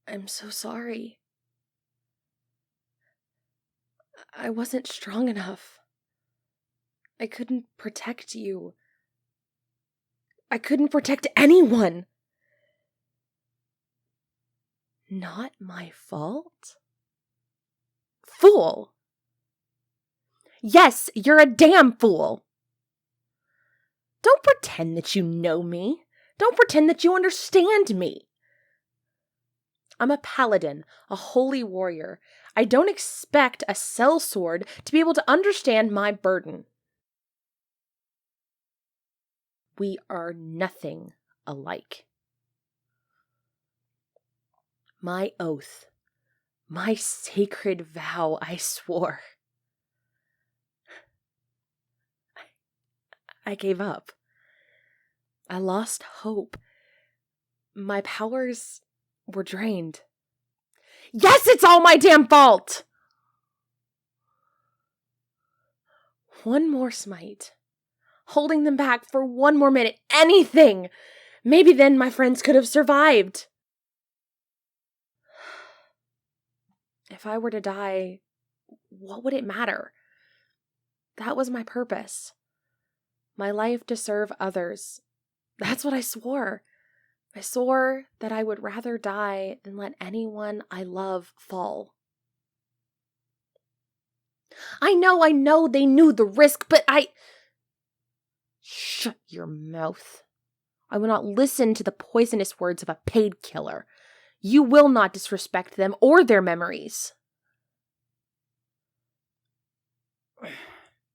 I'm so sorry. I wasn't strong enough. I couldn't protect you. I couldn't protect anyone. Not my fault? Fool! Yes, you're a damn fool! Don't pretend that you know me. Don't pretend that you understand me. I'm a paladin, a holy warrior. I don't expect a sellsword to be able to understand my burden. We are nothing alike. My oath, my sacred vow I swore. I gave up. I lost hope. My powers were drained. Yes, it's all my damn fault! One more smite. Holding them back for one more minute. Anything! Maybe then my friends could have survived. If I were to die, what would it matter? That was my purpose. My life to serve others. That's what I swore. I swore that I would rather die than let anyone I love fall. I know, they knew the risk, but Shut your mouth. I will not listen to the poisonous words of a paid killer. You will not disrespect them or their memories.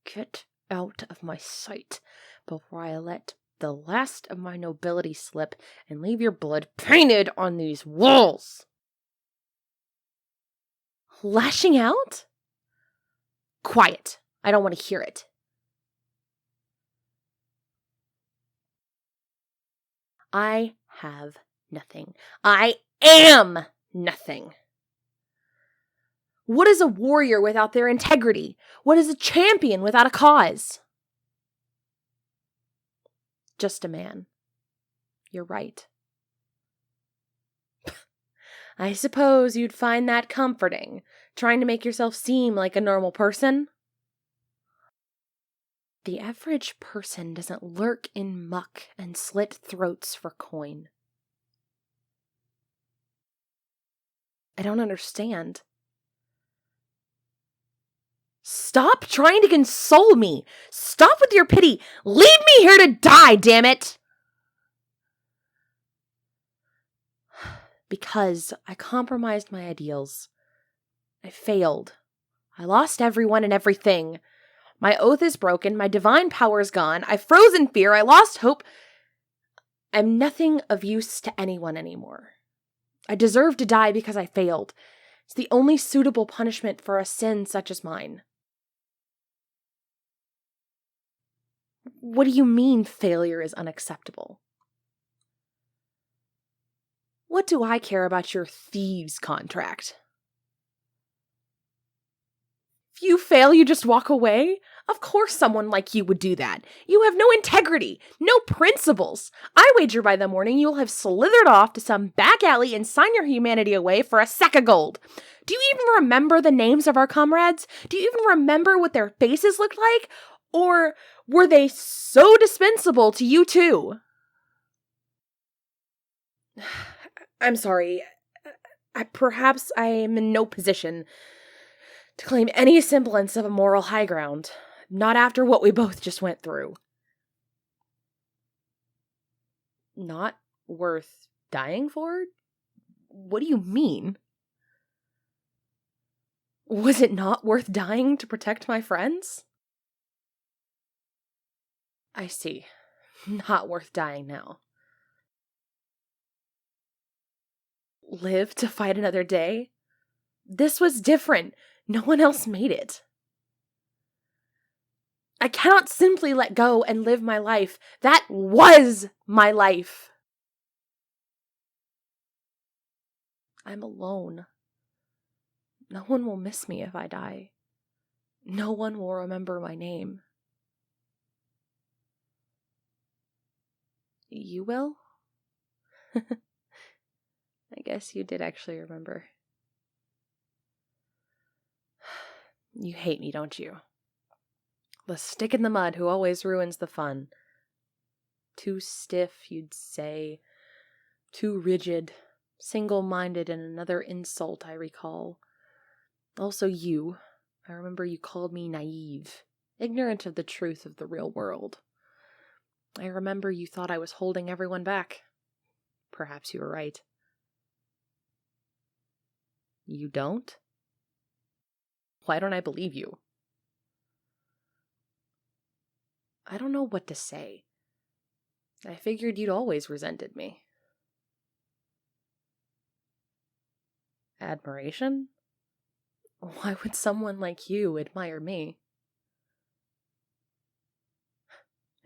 Get out of my sight before I let the last of my nobility slip and leave your blood painted on these walls. Lashing out? Quiet. I don't want to hear it. I have nothing. I am nothing. What is a warrior without their integrity? What is a champion without a cause? Just a man. You're right. I suppose you'd find that comforting, trying to make yourself seem like a normal person. The average person doesn't lurk in muck and slit throats for coin. I don't understand. Stop trying to console me. Stop with your pity. Leave me here to die, damn it. Because I compromised my ideals. I failed. I lost everyone and everything. My oath is broken. My divine power is gone. I froze in fear. I lost hope. I'm nothing of use to anyone anymore. I deserve to die because I failed. It's the only suitable punishment for a sin such as mine. What do you mean failure is unacceptable? What do I care about your thieves' contract? If you fail, you just walk away? Of course someone like you would do that. You have no integrity, no principles. I wager by the morning you'll have slithered off to some back alley and sign your humanity away for a sack of gold. Do you even remember the names of our comrades? Do you even remember what their faces looked like? Or were they so dispensable to you too? I'm sorry. Perhaps I am in no position to claim any semblance of a moral high ground. Not after what we both just went through. Not worth dying for? What do you mean? Was it not worth dying to protect my friends? I see. Not worth dying now. Live to fight another day? This was different. No one else made it. I cannot simply let go and live my life. That was my life. I'm alone. No one will miss me if I die. No one will remember my name. You will? I guess you did actually remember. You hate me, don't you? The stick in the mud who always ruins the fun. Too stiff, you'd say. Too rigid. Single-minded, and another insult I recall. Also you. I remember you called me naive. Ignorant of the truth of the real world. I remember you thought I was holding everyone back. Perhaps you were right. You don't? Why don't I believe you? I don't know what to say. I figured you'd always resented me. Admiration? Why would someone like you admire me?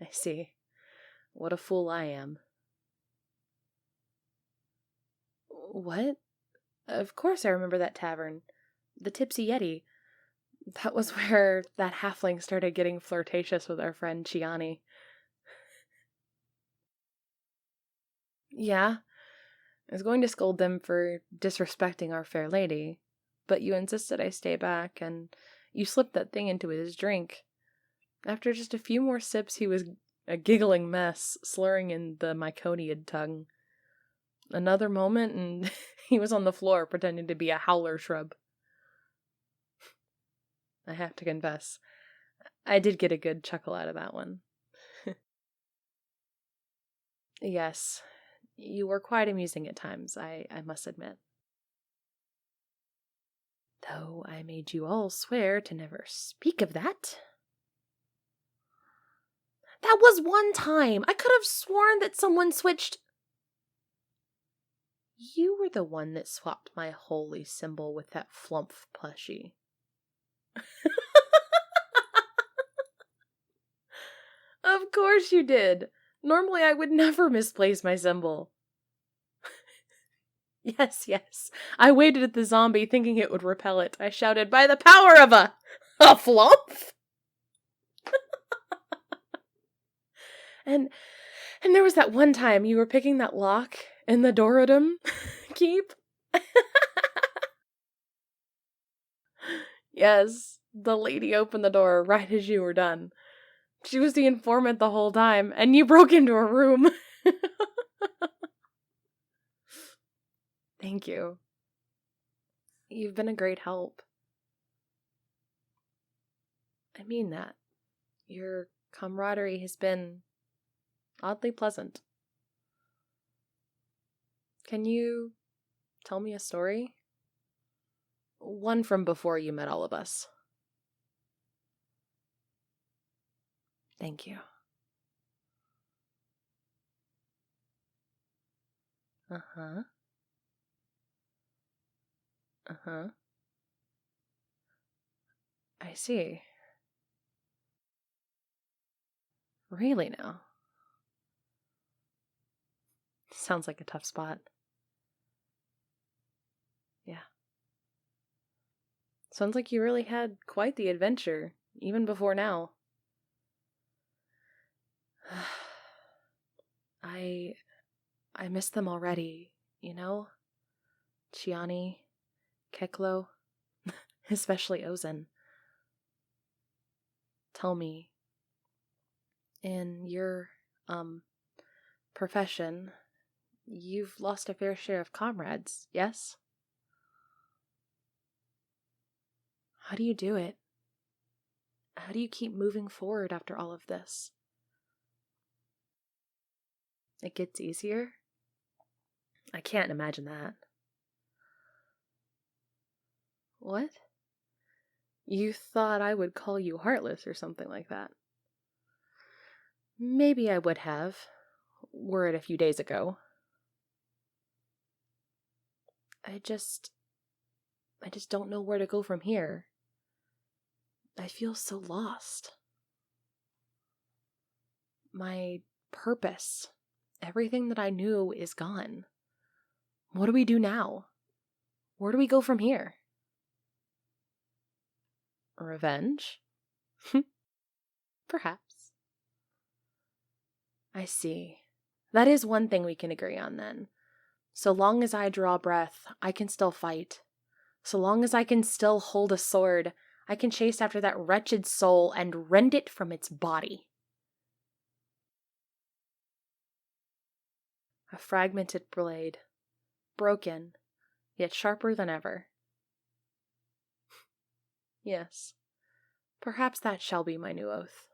I see. What a fool I am. What? Of course I remember that tavern. The Tipsy Yeti. That was where that halfling started getting flirtatious with our friend Chiani. Yeah, I was going to scold them for disrespecting our fair lady, but you insisted I stay back, and you slipped that thing into his drink. After just a few more sips, he was a giggling mess, slurring in the Myconiid tongue. Another moment, and he was on the floor pretending to be a howler shrub. I have to confess, I did get a good chuckle out of that one. Yes, you were quite amusing at times, I must admit. Though I made you all swear to never speak of that. That was one time! I could have sworn that someone switched... You were the one that swapped my holy symbol with that flump plushie. Of course you did! Normally I would never misplace my symbol. Yes. I waited at the zombie thinking it would repel it. I shouted, by the power of a flump! And there was that one time you were picking that lock in the Dorodum keep. Yes, the lady opened the door right as you were done. She was the informant the whole time, and you broke into her room. Thank you. You've been a great help. I mean that. Your camaraderie has been oddly pleasant. Can you tell me a story? One from before you met all of us. Thank you. Uh-huh. Uh-huh. I see. Really now? Sounds like a tough spot. Yeah. Sounds like you really had quite the adventure, even before now. I miss them already, you know? Chiani, Keklo, especially Ozen. Tell me, in your, profession, you've lost a fair share of comrades, yes? How do you do it? How do you keep moving forward after all of this? It gets easier? I can't imagine that. What? You thought I would call you heartless or something like that. Maybe I would have, were it a few days ago. I just don't know where to go from here. I feel so lost. My purpose, everything that I knew is gone. What do we do now? Where do we go from here? Revenge? Perhaps. I see. That is one thing we can agree on then. So long as I draw breath, I can still fight. So long as I can still hold a sword, I can chase after that wretched soul and rend it from its body. A fragmented blade, broken, yet sharper than ever. Yes, perhaps that shall be my new oath.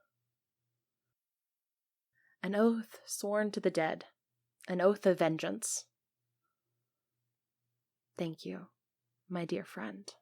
An oath sworn to the dead, an oath of vengeance. Thank you, my dear friend.